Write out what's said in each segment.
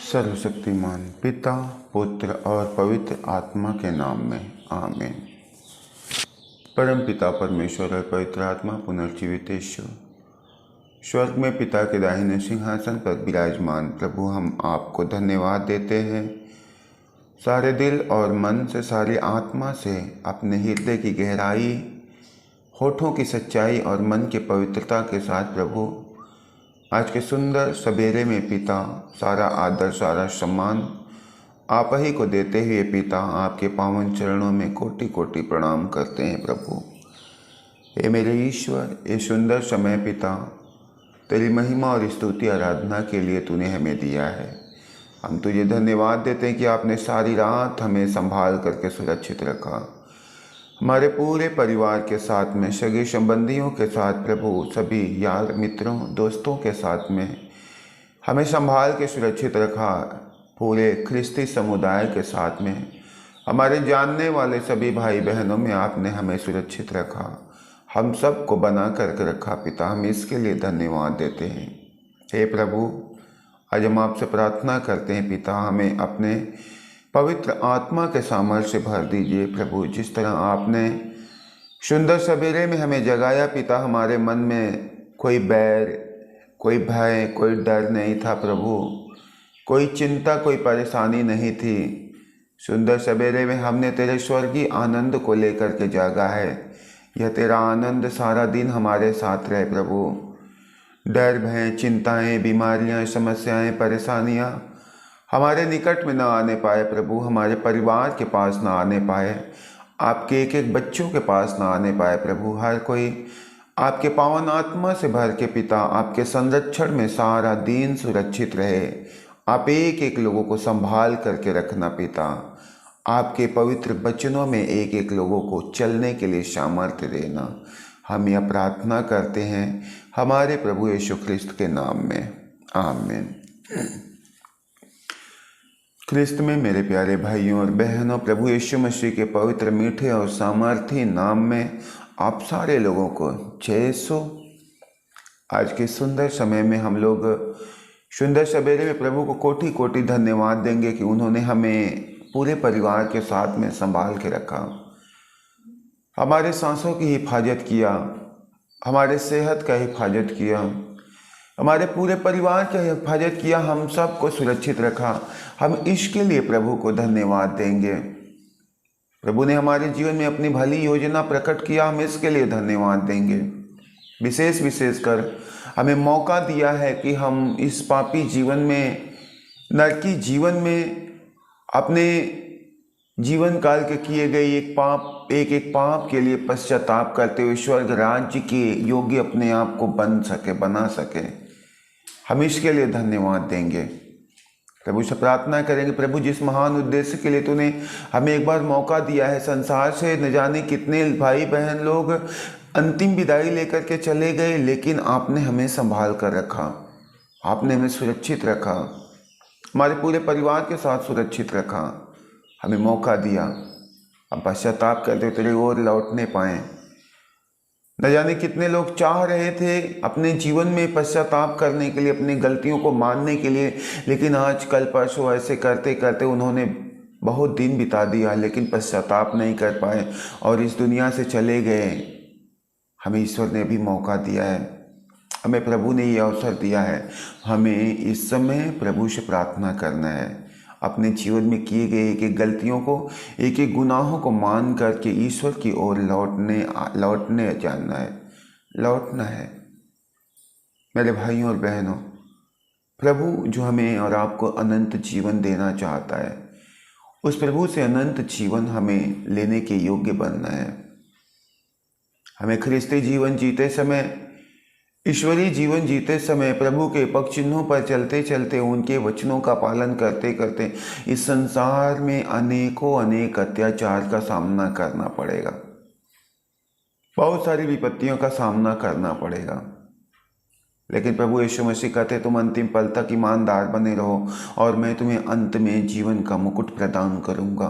सर्वशक्तिमान पिता, पुत्र और पवित्र आत्मा के नाम में आमीन। परम पिता परमेश्वर और पवित्र आत्मा पुनर्जीवित ईश्वर, स्वर्ग में पिता के दाहिने सिंहासन पर विराजमान प्रभु, हम आपको धन्यवाद देते हैं। सारे दिल और मन से, सारी आत्मा से, अपने हृदय की गहराई, होठों की सच्चाई और मन के पवित्रता के साथ प्रभु, आज के सुंदर सवेरे में पिता, सारा आदर, सारा सम्मान आप ही को देते हुए पिता, आपके पावन चरणों में कोटि कोटि प्रणाम करते हैं प्रभु। हे मेरे ईश्वर, ये सुंदर समय पिता, तेरी महिमा और स्तुति आराधना के लिए तूने हमें दिया है। हम तुझे धन्यवाद देते हैं कि आपने सारी रात हमें संभाल करके सुरक्षित रखा। हमारे पूरे परिवार के साथ में, सगे संबंधियों के साथ प्रभु, सभी यार मित्रों दोस्तों के साथ में हमें संभाल के सुरक्षित रखा। पूरे ख्रिस्ती समुदाय के साथ में, हमारे जानने वाले सभी भाई बहनों में आपने हमें सुरक्षित रखा। हम सब को बना करके रखा पिता, हम इसके लिए धन्यवाद देते हैं। हे प्रभु, आज हम आपसे प्रार्थना करते हैं पिता, हमें अपने पवित्र आत्मा के सामर्थ्य से भर दीजिए प्रभु। जिस तरह आपने सुंदर सवेरे में हमें जगाया पिता, हमारे मन में कोई बैर, कोई भय, कोई डर नहीं था प्रभु, कोई चिंता, कोई परेशानी नहीं थी। सुंदर सवेरे में हमने तेरे स्वर्गीय आनंद को लेकर के जागा है। यह तेरा आनंद सारा दिन हमारे साथ रहे प्रभु। डर, भय, चिंताएं, बीमारियां, समस्याएं, परेशानियां हमारे निकट में न आने पाए प्रभु, हमारे परिवार के पास न आने पाए, आपके एक एक बच्चों के पास न आने पाए प्रभु। हर कोई आपके पावन आत्मा से भर के पिता, आपके संरक्षण में सारा दिन सुरक्षित रहे। आप एक एक लोगों को संभाल करके रखना पिता। आपके पवित्र वचनों में एक एक लोगों को चलने के लिए सामर्थ्य देना। हम यह प्रार्थना करते हैं हमारे प्रभु यीशु ख्रिस्त के नाम में, आमीन। ख्रिस्त में मेरे प्यारे भाइयों और बहनों, प्रभु यीशु मसीह के पवित्र, मीठे और सामर्थी नाम में आप सारे लोगों को जय सो। आज के सुंदर समय में हम लोग सुंदर सवेरे में प्रभु को कोटि कोटि धन्यवाद देंगे कि उन्होंने हमें पूरे परिवार के साथ में संभाल के रखा, हमारे सांसों की हिफाजत किया, हमारे सेहत का हिफाजत किया, हमारे पूरे परिवार की हिफाजत किया, हम सबको सुरक्षित रखा। हम इसके लिए प्रभु को धन्यवाद देंगे। प्रभु ने हमारे जीवन में अपनी भली योजना प्रकट किया, हम इसके लिए धन्यवाद देंगे। विशेषकर हमें मौका दिया है कि हम इस पापी जीवन में, नरकी जीवन में, अपने जीवन काल के किए गए एक एक पाप के लिए पश्चाताप करते हुए स्वर्ग राज्य के योग्य अपने आप को बना सके। हम इसके लिए धन्यवाद देंगे। प्रभु से प्रार्थना करेंगे, प्रभु जिस महान उद्देश्य के लिए तूने हमें एक बार मौका दिया है, संसार से न जाने कितने भाई बहन लोग अंतिम विदाई लेकर के चले गए, लेकिन आपने हमें संभाल कर रखा, आपने हमें सुरक्षित रखा, हमारे पूरे परिवार के साथ सुरक्षित रखा, हमें मौका दिया। हम पश्चाताप करते तेरे ओर लौटने पाएँ। न जाने कितने लोग चाह रहे थे अपने जीवन में पश्चाताप करने के लिए, अपनी गलतियों को मानने के लिए, लेकिन आज कल परसों ऐसे करते करते उन्होंने बहुत दिन बिता दिया, लेकिन पश्चाताप नहीं कर पाए और इस दुनिया से चले गए। हमें ईश्वर ने भी मौका दिया है, हमें प्रभु ने ये अवसर दिया है। हमें इस समय प्रभु से प्रार्थना करना है, अपने जीवन में किए गए एक एक गलतियों को, एक एक गुनाहों को मान करके ईश्वर की ओर लौटने लौटना है। मेरे भाइयों और बहनों, प्रभु जो हमें और आपको अनंत जीवन देना चाहता है, उस प्रभु से अनंत जीवन हमें लेने के योग्य बनना है। हमें ख्रिस्ती जीवन जीते समय, ईश्वरीय जीवन जीते समय, प्रभु के पग चिन्हों पर चलते चलते, उनके वचनों का पालन करते करते इस संसार में अनेक अत्याचार का सामना करना पड़ेगा, बहुत सारी विपत्तियों का सामना करना पड़ेगा। लेकिन प्रभु यीशु मसीह कहते, तुम अंतिम पल तक ईमानदार बने रहो और मैं तुम्हें अंत में जीवन का मुकुट प्रदान करूंगा।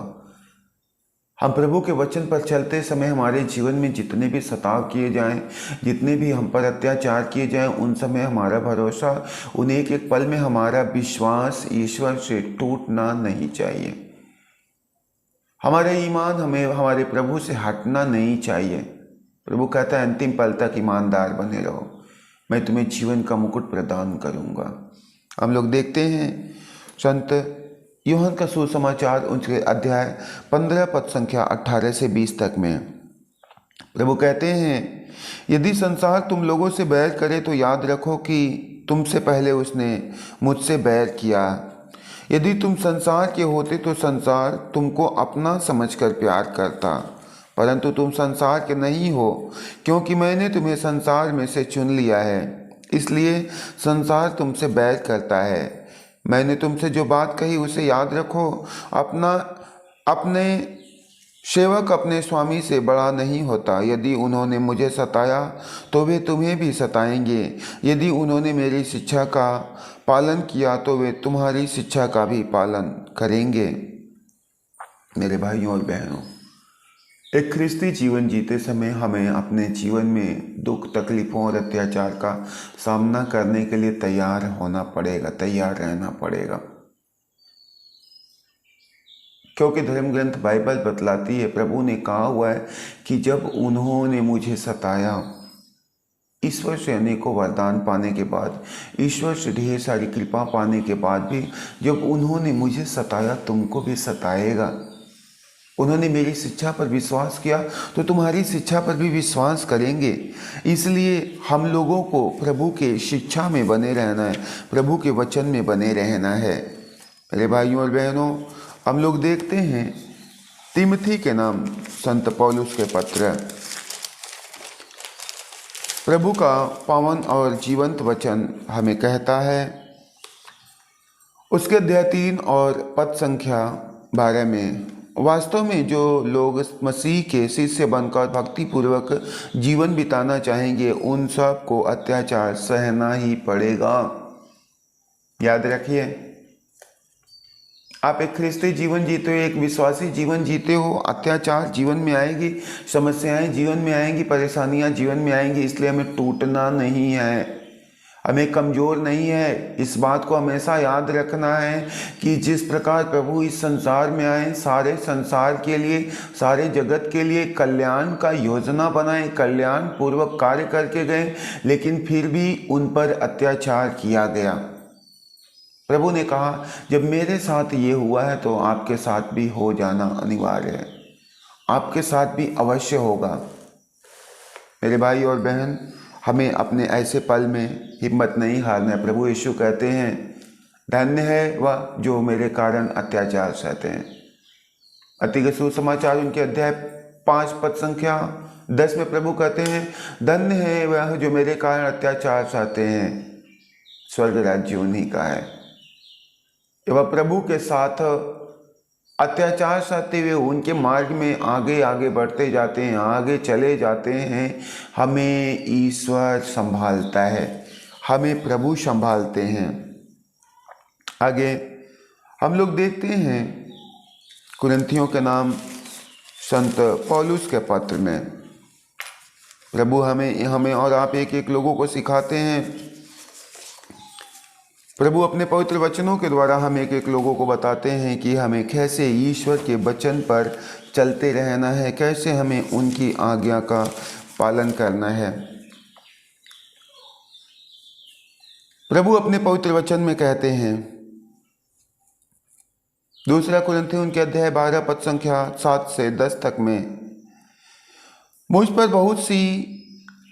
हम प्रभु के वचन पर चलते समय हमारे जीवन में जितने भी सताव किए जाएं, जितने भी हम पर अत्याचार किए जाएं, उन समय हमारा भरोसा, उन एक एक पल में हमारा विश्वास ईश्वर से टूटना नहीं चाहिए। हमारा ईमान हमें हमारे प्रभु से हटना नहीं चाहिए। प्रभु कहता है अंतिम पल तक ईमानदार बने रहो, मैं तुम्हें जीवन का मुकुट प्रदान करूंगा। हम लोग देखते हैं संत यूहन्ना का सुसमाचार उनके अध्याय 15 पद संख्या 18 से 20 तक में प्रभु कहते हैं, यदि संसार तुम लोगों से बैर करे तो याद रखो कि तुमसे पहले उसने मुझसे बैर किया। यदि तुम संसार के होते तो संसार तुमको अपना समझकर प्यार करता, परंतु तुम संसार के नहीं हो, क्योंकि मैंने तुम्हें संसार में से चुन लिया है, इसलिए संसार तुमसे बैर करता है। मैंने तुमसे जो बात कही उसे याद रखो, अपने सेवक अपने स्वामी से बड़ा नहीं होता। यदि उन्होंने मुझे सताया तो वे तुम्हें भी सताएंगे, यदि उन्होंने मेरी शिक्षा का पालन किया तो वे तुम्हारी शिक्षा का भी पालन करेंगे। मेरे भाइयों और बहनों, एक ख्रिस्ती जीवन जीते समय हमें अपने जीवन में दुख तकलीफों और अत्याचार का सामना करने के लिए तैयार होना पड़ेगा, तैयार रहना पड़ेगा, क्योंकि धर्म ग्रंथ बाइबल बतलाती है, प्रभु ने कहा हुआ है कि जब उन्होंने मुझे सताया, ईश्वर से अनेकों वरदान पाने के बाद, ईश्वर से ढेर सारी कृपा पाने के बाद भी जब उन्होंने मुझे सताया, तुमको भी सताएगा। उन्होंने मेरी शिक्षा पर विश्वास किया तो तुम्हारी शिक्षा पर भी विश्वास करेंगे। इसलिए हम लोगों को प्रभु के शिक्षा में बने रहना है, प्रभु के वचन में बने रहना है। मेरे भाइयों और बहनों, हम लोग देखते हैं तिमोथी के नाम संत पौलुस के पत्र, प्रभु का पावन और जीवंत वचन हमें कहता है, उसके अध्याय 3 और पद संख्या 12 में, वास्तव में जो लोग मसीह के शिष्य बनकर भक्तिपूर्वक जीवन बिताना चाहेंगे, उन सब को अत्याचार सहना ही पड़ेगा। याद रखिए, आप एक ख्रिस्ती जीवन जीते हो, एक विश्वासी जीवन जीते हो, अत्याचार जीवन में आएगी, समस्याएं जीवन में आएंगी, परेशानियां जीवन में आएंगी। इसलिए हमें टूटना नहीं है, हमें कमज़ोर नहीं है। इस बात को हमेशा याद रखना है कि जिस प्रकार प्रभु इस संसार में आए, सारे संसार के लिए, सारे जगत के लिए कल्याण का योजना बनाए, कल्याण पूर्वक कार्य करके गए, लेकिन फिर भी उन पर अत्याचार किया गया। प्रभु ने कहा, जब मेरे साथ ये हुआ है तो आपके साथ भी हो जाना अनिवार्य है, आपके साथ भी अवश्य होगा। मेरे भाई और बहन, हमें अपने ऐसे पल में हिम्मत नहीं हारना है। प्रभु यीशु कहते हैं, धन्य है वह जो मेरे कारण अत्याचार सहते हैं। मत्ती का सुसमाचार उनके अध्याय 5 पद संख्या 10 में प्रभु कहते हैं, धन्य है वह जो मेरे कारण अत्याचार सहते हैं, स्वर्ग राज्य उन्हीं का है। वह प्रभु के साथ अत्याचार सहते हुए उनके मार्ग में आगे आगे बढ़ते जाते हैं, आगे चले जाते हैं। हमें ईश्वर संभालता है, हमें प्रभु संभालते हैं। आगे हम लोग देखते हैं कुरिन्थियों के नाम संत पौलुस के पत्र में, प्रभु हमें और आप एक एक लोगों को सिखाते हैं। प्रभु अपने पवित्र वचनों के द्वारा हम एक एक लोगों को बताते हैं कि हमें कैसे ईश्वर के वचन पर चलते रहना है, कैसे हमें उनकी आज्ञा का पालन करना है। प्रभु अपने पवित्र वचन में कहते हैं, दूसरा कुरिन्थियों उनके अध्याय 12 पद संख्या 7 से 10 तक में, मुझ पर बहुत सी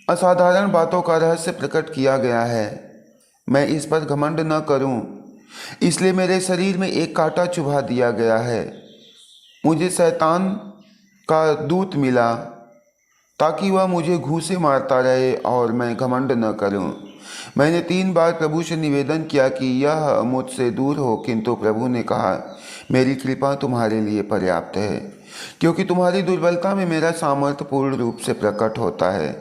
असाधारण बातों का रहस्य प्रकट किया गया है। मैं इस पर घमंड न करूं, इसलिए मेरे शरीर में एक कांटा चुभा दिया गया है। मुझे शैतान का दूत मिला ताकि वह मुझे घूंसे मारता रहे और मैं घमंड न करूं। मैंने 3 बार प्रभु से निवेदन किया कि यह मुझसे दूर हो, किंतु प्रभु ने कहा, मेरी कृपा तुम्हारे लिए पर्याप्त है, क्योंकि तुम्हारी दुर्बलता में मेरा सामर्थ्य पूर्ण रूप से प्रकट होता है।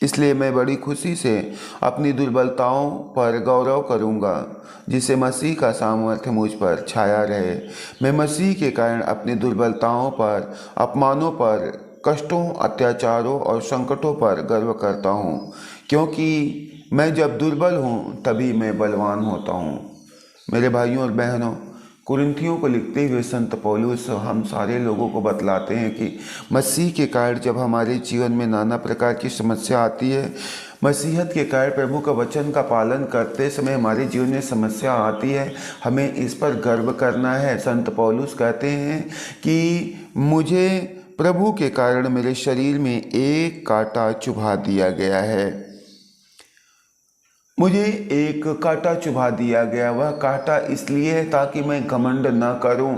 इसलिए मैं बड़ी खुशी से अपनी दुर्बलताओं पर गौरव करूंगा, जिससे मसीह का सामर्थ्य मुझ पर छाया रहे। मैं मसीह के कारण अपनी दुर्बलताओं पर, अपमानों पर, कष्टों, अत्याचारों और संकटों पर गर्व करता हूँ, क्योंकि मैं जब दुर्बल हूँ तभी मैं बलवान होता हूँ। मेरे भाइयों और बहनों, कुरिन्थियों को लिखते हुए संत पौलुस हम सारे लोगों को बतलाते हैं कि मसीह के कारण जब हमारे जीवन में नाना प्रकार की समस्या आती है, मसीहत के कारण प्रभु का वचन का पालन करते समय हमारे जीवन में समस्या आती है, हमें इस पर गर्व करना है। संत पौलुस कहते हैं कि मुझे प्रभु के कारण मेरे शरीर में एक कांटा चुभा दिया गया है। मुझे एक कांटा चुभा दिया गया। वह कांटा इसलिए है ताकि मैं घमंड न करूं।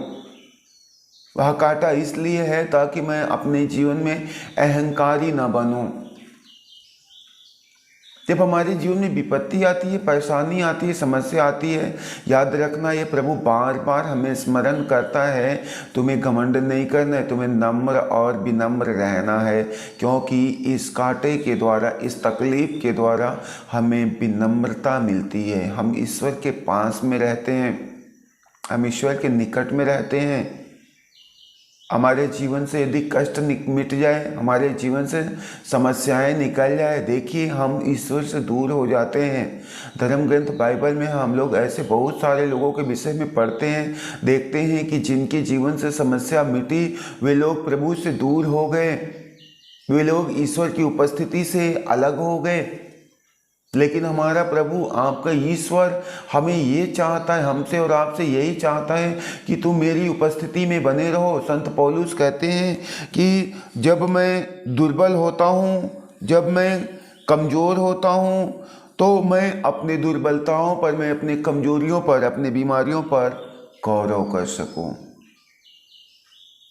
वह कांटा इसलिए है ताकि मैं अपने जीवन में अहंकारी न बनूं। जब हमारे जीवन में विपत्ति आती है, परेशानी आती है, समस्या आती है, याद रखना ये प्रभु बार बार हमें स्मरण करता है, तुम्हें घमंड नहीं करना है, तुम्हें नम्र और विनम्र रहना है, क्योंकि इस कांटे के द्वारा, इस तकलीफ के द्वारा हमें विनम्रता मिलती है। हम ईश्वर के पास में रहते हैं, हम ईश्वर के निकट में रहते हैं। हमारे जीवन से यदि कष्ट मिट जाए, हमारे जीवन से समस्याएं निकल जाए, देखिए हम ईश्वर से दूर हो जाते हैं। धर्म ग्रंथ बाइबल में हम लोग ऐसे बहुत सारे लोगों के विषय में पढ़ते हैं, देखते हैं कि जिनके जीवन से समस्या मिटी, वे लोग प्रभु से दूर हो गए, वे लोग ईश्वर की उपस्थिति से अलग हो गए। लेकिन हमारा प्रभु, आपका ईश्वर हमें ये चाहता है, हमसे और आपसे यही चाहता है कि तुम मेरी उपस्थिति में बने रहो। संत पौलुस कहते हैं कि जब मैं दुर्बल होता हूँ, जब मैं कमज़ोर होता हूँ, तो मैं अपने दुर्बलताओं पर, मैं अपने कमजोरियों पर, अपने बीमारियों पर गौरव कर सकूँ।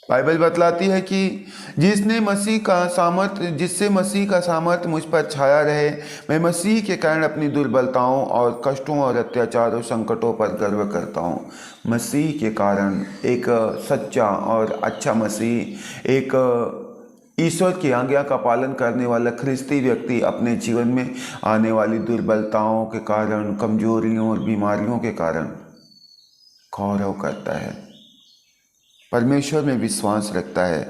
बाइबल बतलाती है कि जिससे मसीह का सामर्थ्य मुझ पर छाया रहे, मैं मसीह के कारण अपनी दुर्बलताओं और कष्टों और अत्याचारों, संकटों पर गर्व करता हूँ। मसीह के कारण एक सच्चा और अच्छा मसीह, एक ईश्वर की आज्ञा का पालन करने वाला ख्रिस्ती व्यक्ति अपने जीवन में आने वाली दुर्बलताओं के कारण, कमजोरियों और बीमारियों के कारण गौरव करता है, परमेश्वर में विश्वास रखता है,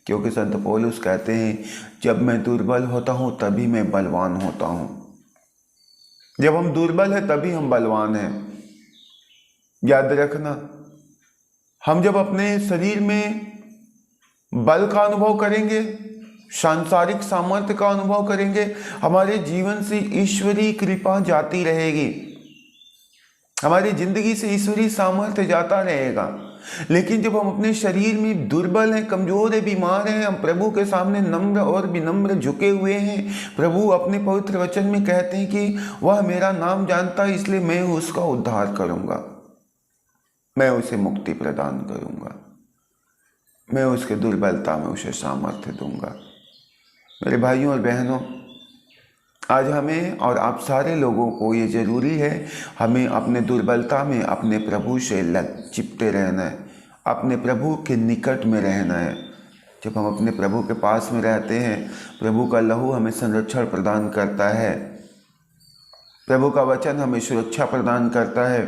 क्योंकि संत पौलुस कहते हैं जब मैं दुर्बल होता हूँ तभी मैं बलवान होता हूँ। जब हम दुर्बल हैं तभी हम बलवान हैं। याद रखना, हम जब अपने शरीर में बल का अनुभव करेंगे, सांसारिक सामर्थ्य का अनुभव करेंगे, हमारे जीवन से ईश्वरीय कृपा जाती रहेगी, हमारी जिंदगी से ईश्वरीय सामर्थ्य जाता रहेगा। लेकिन जब हम अपने शरीर में दुर्बल हैं, कमजोर हैं, बीमार हैं, हम प्रभु के सामने नम्र और विनम्र झुके हुए हैं, प्रभु अपने पवित्र वचन में कहते हैं कि वह मेरा नाम जानता है, इसलिए मैं उसका उद्धार करूंगा, मैं उसे मुक्ति प्रदान करूंगा, मैं उसके दुर्बलता में उसे सामर्थ्य दूंगा। मेरे भाइयों और बहनों, आज हमें और आप सारे लोगों को ये ज़रूरी है, हमें अपने दुर्बलता में अपने प्रभु से चिपटे रहना है, अपने प्रभु के निकट में रहना है। जब हम अपने प्रभु के पास में रहते हैं, प्रभु का लहू हमें संरक्षण प्रदान करता है, प्रभु का वचन हमें सुरक्षा प्रदान करता है।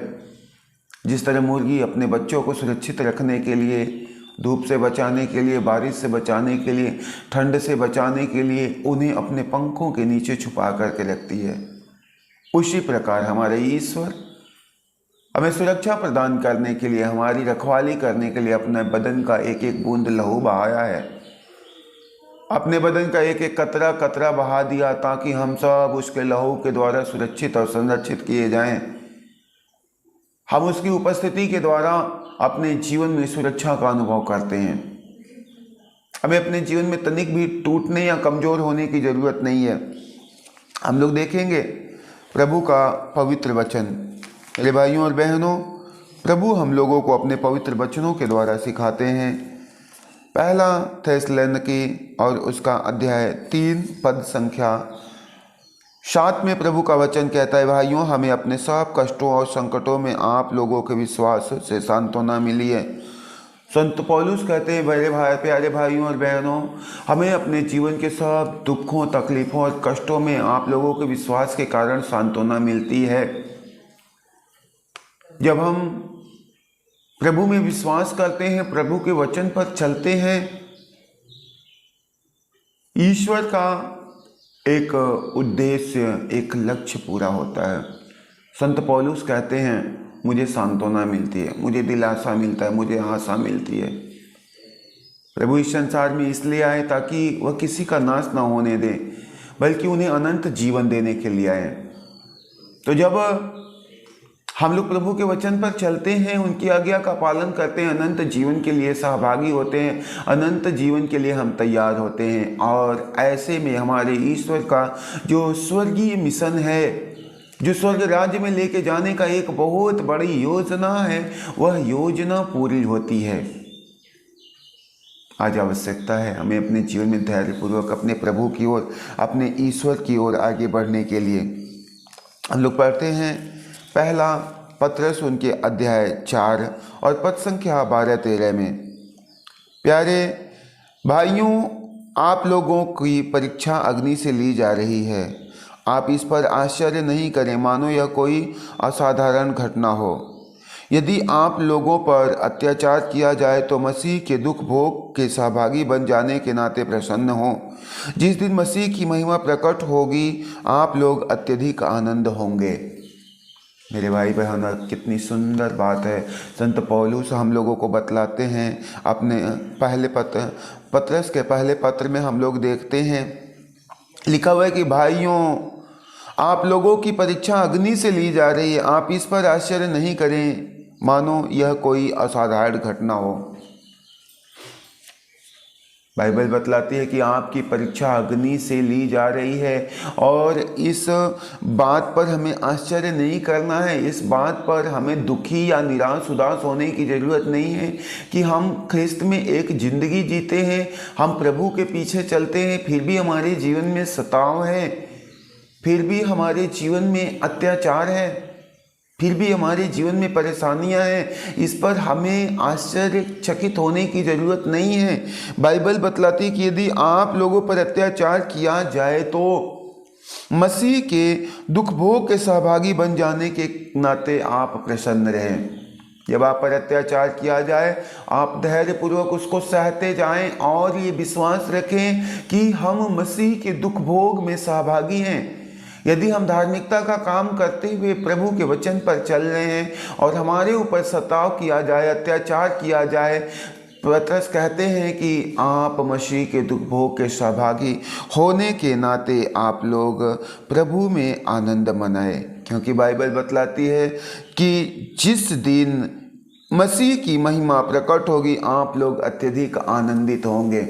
जिस तरह मुर्गी अपने बच्चों को सुरक्षित रखने के लिए, धूप से बचाने के लिए, बारिश से बचाने के लिए, ठंड से बचाने के लिए उन्हें अपने पंखों के नीचे छुपा करके रखती है, उसी प्रकार हमारे ईश्वर हमें सुरक्षा प्रदान करने के लिए, हमारी रखवाली करने के लिए अपने बदन का एक एक बूंद लहू बहाया है, अपने बदन का एक एक कतरा कतरा बहा दिया, ताकि हम सब उसके लहू के द्वारा सुरक्षित और संरक्षित किए जाएं। हम उसकी उपस्थिति के द्वारा अपने जीवन में सुरक्षा का अनुभव करते हैं। हमें अपने जीवन में तनिक भी टूटने या कमजोर होने की जरूरत नहीं है। हम लोग देखेंगे प्रभु का पवित्र वचन। मेरे भाइयों और बहनों, प्रभु हम लोगों को अपने पवित्र वचनों के द्वारा सिखाते हैं। पहला थेसलोनिकी और उसका अध्याय 3 पद संख्या 7 में प्रभु का वचन कहता है, भाइयों हमें अपने सब कष्टों और संकटों में आप लोगों के विश्वास से सांत्वना मिली है। संत पौलुस कहते हैं, मेरे भाई प्यारे भाइयों और बहनों, हमें अपने जीवन के सब दुखों, तकलीफों और कष्टों में आप लोगों के विश्वास के कारण सांत्वना मिलती है। जब हम प्रभु में विश्वास करते हैं, प्रभु के वचन पर चलते हैं, ईश्वर का एक उद्देश्य, एक लक्ष्य पूरा होता है। संत पौलुस कहते हैं, मुझे सांत्वना मिलती है, मुझे दिलासा मिलता है, मुझे आशा मिलती है। प्रभु इस संसार में इसलिए आए ताकि वह किसी का नाश ना होने दे, बल्कि उन्हें अनंत जीवन देने के लिए आए। तो जब हम लोग प्रभु के वचन पर चलते हैं, उनकी आज्ञा का पालन करते हैं, अनंत जीवन के लिए सहभागी होते हैं, अनंत जीवन के लिए हम तैयार होते हैं। और ऐसे में हमारे ईश्वर का जो स्वर्गीय मिशन है, जो स्वर्ग राज्य में लेके जाने का एक बहुत बड़ी योजना है, वह योजना पूरी होती है। आज आवश्यकता है हमें अपने जीवन में धैर्यपूर्वक अपने प्रभु की ओर, अपने ईश्वर की ओर आगे बढ़ने के लिए। हम लोग पढ़ते हैं पहला पत्रस उनके अध्याय 4 और पद संख्या 12-13 में, प्यारे भाइयों, आप लोगों की परीक्षा अग्नि से ली जा रही है। आप इस पर आश्चर्य नहीं करें, मानो यह कोई असाधारण घटना हो। यदि आप लोगों पर अत्याचार किया जाए तो मसीह के दुख भोग के सहभागी बन जाने के नाते प्रसन्न हो। जिस दिन मसीह की महिमा प्रकट होगी, आप लोग अत्यधिक आनंद होंगे। मेरे भाई बहन, कितनी सुंदर बात है। संत पौलुस हम लोगों को बतलाते हैं अपने पहले पत्रस के पहले पत्र में हम लोग देखते हैं, लिखा हुआ है कि भाइयों, आप लोगों की परीक्षा अग्नि से ली जा रही है। आप इस पर आश्चर्य नहीं करें, मानो यह कोई असाधारण घटना हो। बाइबल बतलाती है कि आपकी परीक्षा अग्नि से ली जा रही है, और इस बात पर हमें आश्चर्य नहीं करना है। इस बात पर हमें दुखी या निराश उदास होने की ज़रूरत नहीं है कि हम ख्रिस्त में एक ज़िंदगी जीते हैं, हम प्रभु के पीछे चलते हैं, फिर भी हमारे जीवन में सताव है, फिर भी हमारे जीवन में अत्याचार है, फिर भी हमारे जीवन में परेशानियां हैं। इस पर हमें आश्चर्यचकित होने की ज़रूरत नहीं है। बाइबल बतलाती है कि यदि आप लोगों पर अत्याचार किया जाए तो मसीह के दुख भोग के सहभागी बन जाने के नाते आप प्रसन्न रहें। जब आप पर अत्याचार किया जाए, आप धैर्यपूर्वक उसको सहते जाएं और ये विश्वास रखें कि हम मसीह के दुख भोग में सहभागी हैं। यदि हम धार्मिकता का काम करते हुए प्रभु के वचन पर चल रहे हैं और हमारे ऊपर सताव किया जाए, अत्याचार किया जाए, पत्रस कहते हैं कि आप मसीह के दुख भोग के सहभागी होने के नाते आप लोग प्रभु में आनंद मनाएं, क्योंकि बाइबल बतलाती है कि जिस दिन मसीह की महिमा प्रकट होगी, आप लोग अत्यधिक आनंदित होंगे।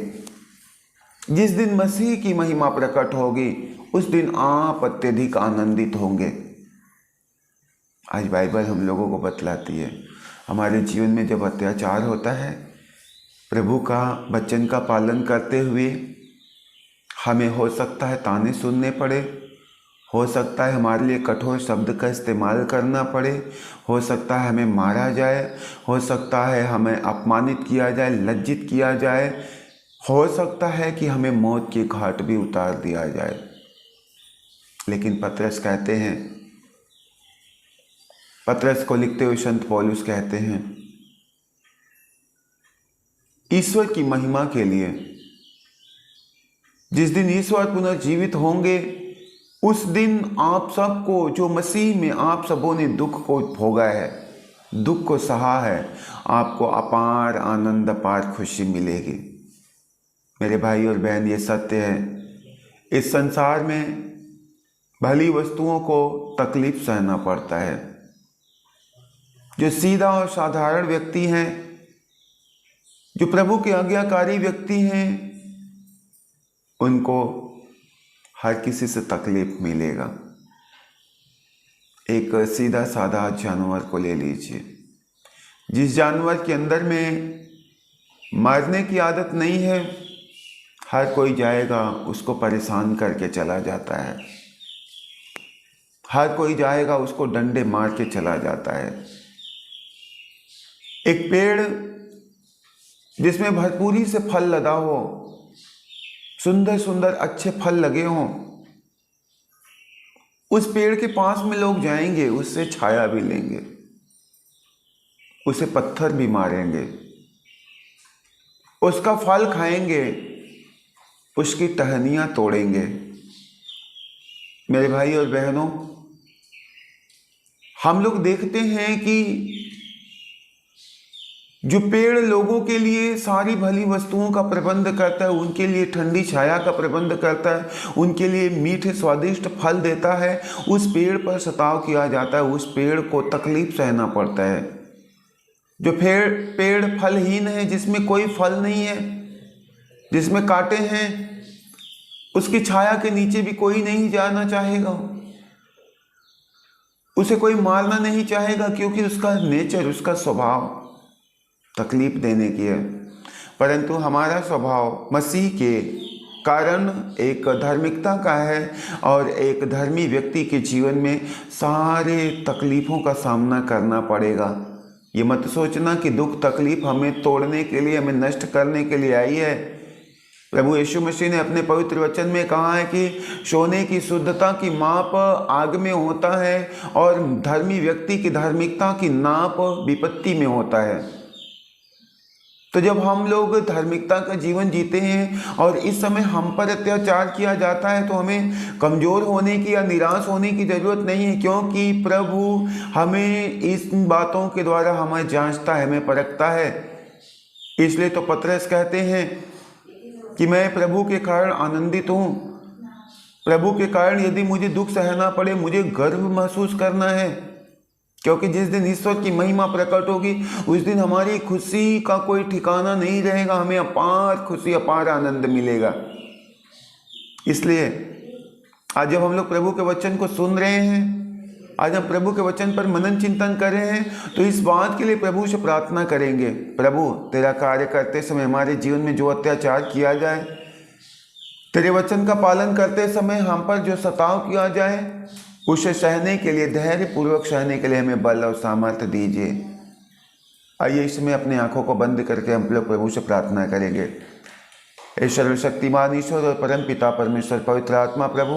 जिस दिन मसीह की महिमा प्रकट होगी, उस दिन आप अत्यधिक आनंदित होंगे। आज बाइबल हम लोगों को बतलाती है, हमारे जीवन में जब अत्याचार होता है, प्रभु का वचन का पालन करते हुए हमें हो सकता है ताने सुनने पड़े, हो सकता है हमारे लिए कठोर शब्द का इस्तेमाल करना पड़े, हो सकता है हमें मारा जाए, हो सकता है हमें अपमानित किया जाए, लज्जित किया जाए, हो सकता है कि हमें मौत की घाट भी उतार दिया जाए। लेकिन पत्रस कहते हैं, पत्रस को लिखते हुए संत पौलुस कहते हैं, ईश्वर की महिमा के लिए जिस दिन ईश्वर पुनर्जीवित होंगे, उस दिन आप सबको, जो मसीह में आप सबों ने दुख को भोगा है, दुख को सहा है, आपको अपार आनंद, अपार खुशी मिलेगी। मेरे भाई और बहन, ये सत्य है। इस संसार में भली वस्तुओं को तकलीफ सहना पड़ता है। जो सीधा और साधारण व्यक्ति हैं, जो प्रभु के आज्ञाकारी व्यक्ति हैं, उनको हर किसी से तकलीफ मिलेगा। एक सीधा साधा जानवर को ले लीजिए, जिस जानवर के अंदर में मारने की आदत नहीं है, हर कोई जाएगा उसको परेशान करके चला जाता है, हर कोई जाएगा उसको डंडे मार के चला जाता है। एक पेड़ जिसमें भरपूरी से फल लदा हो, सुंदर सुंदर अच्छे फल लगे हों, उस पेड़ के पास में लोग जाएंगे, उससे छाया भी लेंगे, उसे पत्थर भी मारेंगे, उसका फल खाएंगे, उसकी टहनियां तोड़ेंगे। मेरे भाई और बहनों, हम लोग देखते हैं कि जो पेड़ लोगों के लिए सारी भली वस्तुओं का प्रबंध करता है, उनके लिए ठंडी छाया का प्रबंध करता है, उनके लिए मीठे स्वादिष्ट फल देता है, उस पेड़ पर सताव किया जाता है, उस पेड़ को तकलीफ सहना पड़ता है। जो पेड़ फलहीन है, जिसमें कोई फल नहीं है, जिसमें कांटे हैं, उसकी छाया के नीचे भी कोई नहीं जाना चाहेगा, उसे कोई मारना नहीं चाहेगा, क्योंकि उसका नेचर, उसका स्वभाव तकलीफ देने की है। परंतु हमारा स्वभाव मसीह के कारण एक धार्मिकता का है, और एक धर्मी व्यक्ति के जीवन में सारे तकलीफ़ों का सामना करना पड़ेगा। ये मत सोचना कि दुख तकलीफ हमें तोड़ने के लिए, हमें नष्ट करने के लिए आई है। प्रभु यीशु मसीह ने अपने पवित्र वचन में कहा है कि सोने की शुद्धता की माप आग में होता है, और धर्मी व्यक्ति की धार्मिकता की नाप विपत्ति में होता है। तो जब हम लोग धार्मिकता का जीवन जीते हैं और इस समय हम पर अत्याचार किया जाता है, तो हमें कमज़ोर होने की या निराश होने की ज़रूरत नहीं है, क्योंकि प्रभु हमें इस बातों के द्वारा हमें जांचता है, हमें परखता है। इसलिए तो पतरस कहते हैं कि मैं प्रभु के कारण आनंदित हूँ। प्रभु के कारण यदि मुझे दुख सहना पड़े, मुझे गर्व महसूस करना है, क्योंकि जिस दिन ईश्वर की महिमा प्रकट होगी, उस दिन हमारी खुशी का कोई ठिकाना नहीं रहेगा, हमें अपार खुशी, अपार आनंद मिलेगा। इसलिए आज जब हम लोग प्रभु के वचन को सुन रहे हैं, आज हम प्रभु के वचन पर मनन चिंतन कर रहे हैं, तो इस बात के लिए प्रभु से प्रार्थना करेंगे, प्रभु तेरा कार्य करते समय हमारे जीवन में जो अत्याचार किया जाए, तेरे वचन का पालन करते समय हम पर जो सताव किया जाए, उसे सहने के लिए, धैर्य पूर्वक सहने के लिए हमें बल और सामर्थ्य दीजिए। आइए इसमें अपनी आंखों को बंद करके हम लोग प्रभु से प्रार्थना करेंगे। हे सर्वशक्तिमान ईश्वर और परम पिता परमेश्वर पवित्र आत्मा, प्रभु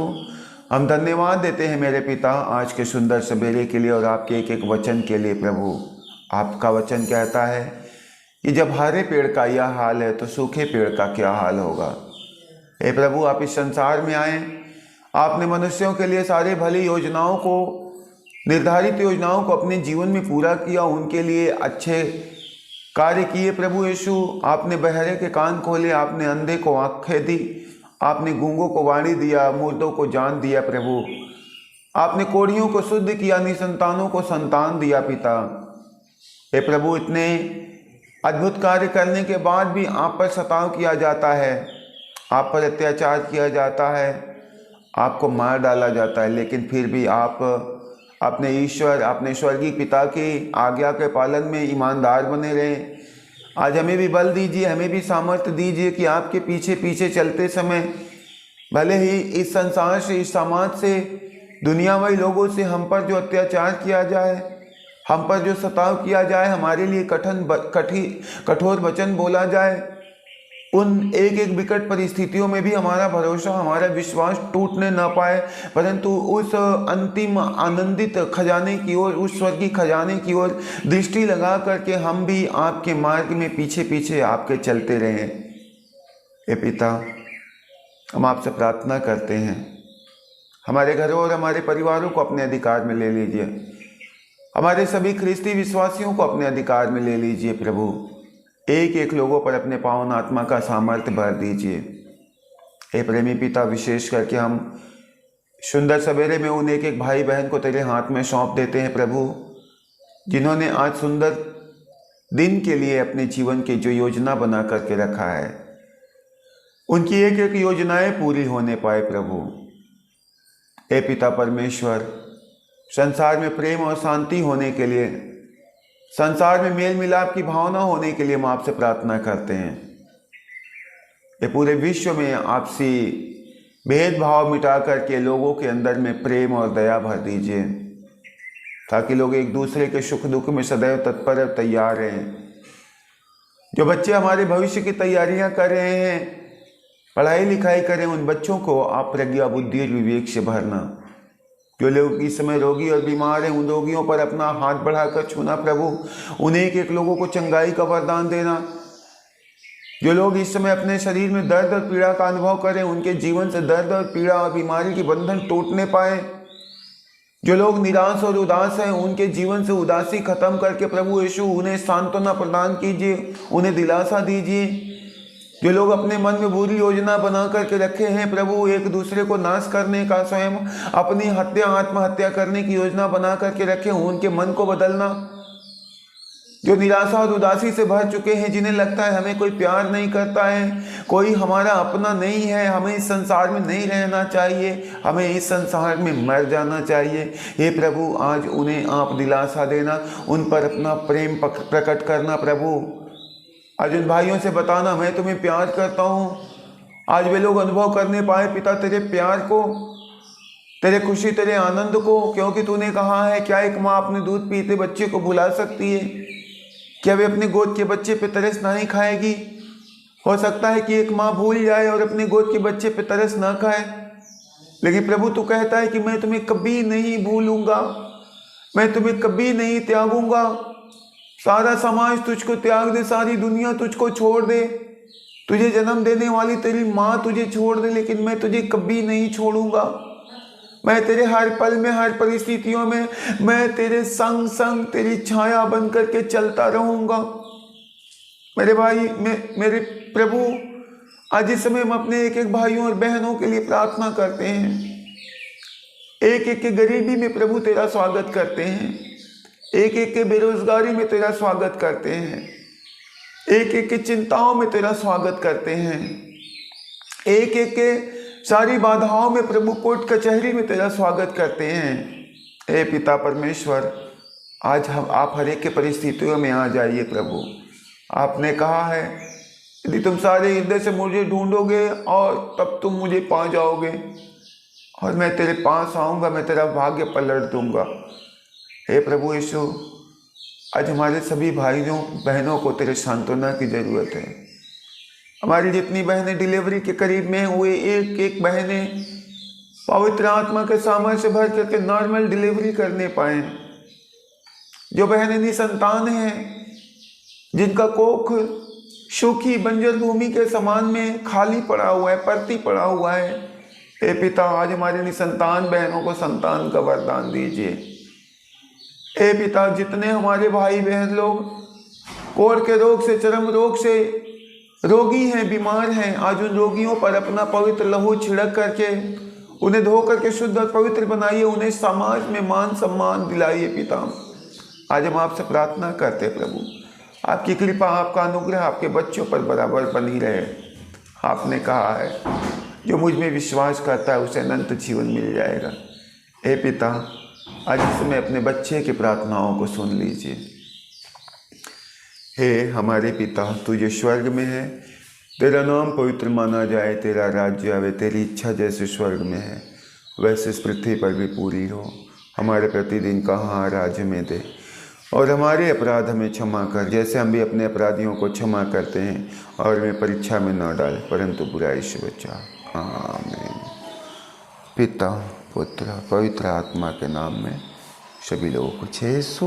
हम धन्यवाद देते हैं मेरे पिता आज के सुंदर सवेरे के लिए और आपके एक एक वचन के लिए। प्रभु आपका वचन कहता है कि जब हरे पेड़ का यह हाल है, तो सूखे पेड़ का क्या हाल होगा। हे प्रभु, आप इस संसार में आए, आपने मनुष्यों के लिए सारे भली योजनाओं को, निर्धारित योजनाओं को अपने जीवन में पूरा किया, उनके लिए अच्छे कार्य किए। प्रभु यीशु, आपने बहरे के कान खोले, आपने अंधे को आंखें दी, आपने गूंगों को वाणी दिया, मुर्दों को जान दिया। प्रभु आपने कोढ़ियों को शुद्ध किया, निसंतानों को संतान दिया। पिता हे प्रभु, इतने अद्भुत कार्य करने के बाद भी आप पर सताव किया जाता है, आप पर अत्याचार किया जाता है, आपको मार डाला जाता है, लेकिन फिर भी आप अपने ईश्वर, अपने स्वर्गीय पिता की आज्ञा के पालन में ईमानदार बने रहें। आज हमें भी बल दीजिए, हमें भी सामर्थ्य दीजिए कि आपके पीछे पीछे चलते समय भले ही इस संसार से, इस समाज से, दुनियावी लोगों से हम पर जो अत्याचार किया जाए, हम पर जो सताव किया जाए, हमारे लिए कठोर वचन बोला जाए, उन एक एक विकट परिस्थितियों में भी हमारा भरोसा, हमारा विश्वास टूटने न पाए, परंतु उस अंतिम आनंदित खजाने की ओर, उस स्वर्गीय खजाने की ओर दृष्टि लगा करके हम भी आपके मार्ग में पीछे पीछे आपके चलते रहें। हे पिता, हम आपसे प्रार्थना करते हैं, हमारे घरों और हमारे परिवारों को अपने अधिकार में ले लीजिए, हमारे सभी ख्रिस्ती विश्वासियों को अपने अधिकार में ले लीजिए। प्रभु एक एक लोगों पर अपने पावन आत्मा का सामर्थ्य भर दीजिए। हे प्रेमी पिता, विशेष करके हम सुंदर सवेरे में उन एक एक भाई बहन को तेरे हाथ में सौंप देते हैं प्रभु, जिन्होंने आज सुंदर दिन के लिए अपने जीवन की जो योजना बना करके रखा है, उनकी एक एक योजनाएं पूरी होने पाए। प्रभु हे पिता परमेश्वर, संसार में प्रेम और शांति होने के लिए, संसार में मेल मिलाप की भावना होने के लिए हम आपसे प्रार्थना करते हैं। ये पूरे विश्व में आपसी भेदभाव मिटा करके लोगों के अंदर में प्रेम और दया भर दीजिए, ताकि लोग एक दूसरे के सुख दुख में सदैव तत्पर और तैयार रहें। जो बच्चे हमारे भविष्य की तैयारियां कर रहे हैं, पढ़ाई लिखाई करें, उन बच्चों को आप प्रज्ञा बुद्धि और विवेक से भरना। जो लोग इस समय रोगी और बीमार हैं, उन रोगियों पर अपना हाथ बढ़ाकर छूना प्रभु, उन्हें एक एक लोगों को चंगाई का वरदान देना। जो लोग इस समय अपने शरीर में दर्द और पीड़ा का अनुभव करें, उनके जीवन से दर्द और पीड़ा और बीमारी की बंधन टूटने पाए। जो लोग निराश और उदास हैं, उनके जीवन से उदासी खत्म करके प्रभु यीशु उन्हें सांत्वना प्रदान कीजिए, उन्हें दिलासा दीजिए। जो लोग अपने मन में बुरी योजना बना करके रखे हैं प्रभु, एक दूसरे को नाश करने का, स्वयं अपनी आत्महत्या करने की योजना बना करके रखे, उनके मन को बदलना। जो निराशा और उदासी से भर चुके हैं, जिन्हें लगता है हमें कोई प्यार नहीं करता है, कोई हमारा अपना नहीं है, हमें इस संसार में नहीं रहना चाहिए, हमें इस संसार में मर जाना चाहिए, हे प्रभु आज उन्हें आप दिलासा देना, उन पर अपना प्रेम प्रकट करना प्रभु। आज उन भाइयों से बताना मैं तुम्हें प्यार करता हूँ। आज वे लोग अनुभव करने पाए पिता तेरे प्यार को, तेरे खुशी, तेरे आनंद को, क्योंकि तूने कहा है क्या एक माँ अपने दूध पीते बच्चे को भुला सकती है? क्या वे अपने गोद के बच्चे पे तरस नहीं खाएगी? हो सकता है कि एक माँ भूल जाए और अपने गोद के बच्चे पे तरस ना खाए, लेकिन प्रभु तू कहता है कि मैं तुम्हें कभी नहीं भूलूंगा, मैं तुम्हें कभी नहीं त्यागूंगा। सारा समाज तुझको त्याग दे, सारी दुनिया तुझको छोड़ दे, तुझे जन्म देने वाली तेरी माँ तुझे छोड़ दे, लेकिन मैं तुझे कभी नहीं छोड़ूंगा। मैं तेरे हर पल में, हर परिस्थितियों में मैं तेरे संग संग तेरी छाया बन करके चलता रहूंगा। मेरे भाई, मेरे प्रभु, आज इस समय हम अपने एक एक भाइयों और बहनों के लिए प्रार्थना करते हैं। एक एक के गरीबी में प्रभु तेरा स्वागत करते हैं, एक एक के बेरोजगारी में तेरा स्वागत करते हैं, एक एक के चिंताओं में तेरा स्वागत करते हैं, एक एक के सारी बाधाओं में प्रभु कोर्ट कचहरी में तेरा स्वागत करते हैं। हे पिता परमेश्वर, आज हम आप हर एक के परिस्थितियों में आ जाइए प्रभु। आपने कहा है यदि तुम सारे हृदय से मुझे ढूंढोगे और तब तुम मुझे पा जाओगे, और मैं तेरे पास आऊँगा, मैं तेरा भाग्य पलट दूंगा। हे प्रभु यीशु, आज हमारे सभी भाइयों बहनों को तेरे सांत्वना की जरूरत है। हमारी जितनी बहनें डिलीवरी के करीब में हुए, एक एक बहनें पवित्र आत्मा के सामर्थ्य से भर करके नॉर्मल डिलीवरी करने पाए। जो बहनें निसंतान हैं, जिनका कोख सूखी बंजर भूमि के समान में खाली पड़ा हुआ है, परती पड़ा हुआ है, हे पिता आज हमारे निसंतान बहनों को संतान का वरदान दीजिए। हे पिता, जितने हमारे भाई बहन लोग कोढ़ के रोग से, चर्म रोग से रोगी हैं, बीमार हैं, आज उन रोगियों पर अपना पवित्र लहू छिड़क करके उन्हें धो करके शुद्ध और पवित्र बनाइए, उन्हें समाज में मान सम्मान दिलाइए। पिता आज हम आपसे प्रार्थना करते प्रभु, आपकी कृपा, आपका अनुग्रह आपके बच्चों पर बराबर बनी रहे। आपने कहा है जो मुझ में विश्वास करता है उसे अनंत जीवन मिल जाएगा। हे पिता, आज इस समय अपने बच्चे की प्रार्थनाओं को सुन लीजिए। हे हमारे पिता, तू जो स्वर्ग में है, तेरा नाम पवित्र माना जाए, तेरा राज्य आवे, तेरी इच्छा जैसे स्वर्ग में है वैसे इस पृथ्वी पर भी पूरी हो। हमारे प्रतिदिन का आहार आज हमें दे, और हमारे अपराध हमें क्षमा कर जैसे हम भी अपने अपराधियों को क्षमा करते हैं, और हमें परीक्षा में न डाल परंतु बुराई से बचा। आमीन। पिता, पुत्र, पवित्र आत्मा के नाम में सभी लोगों को 600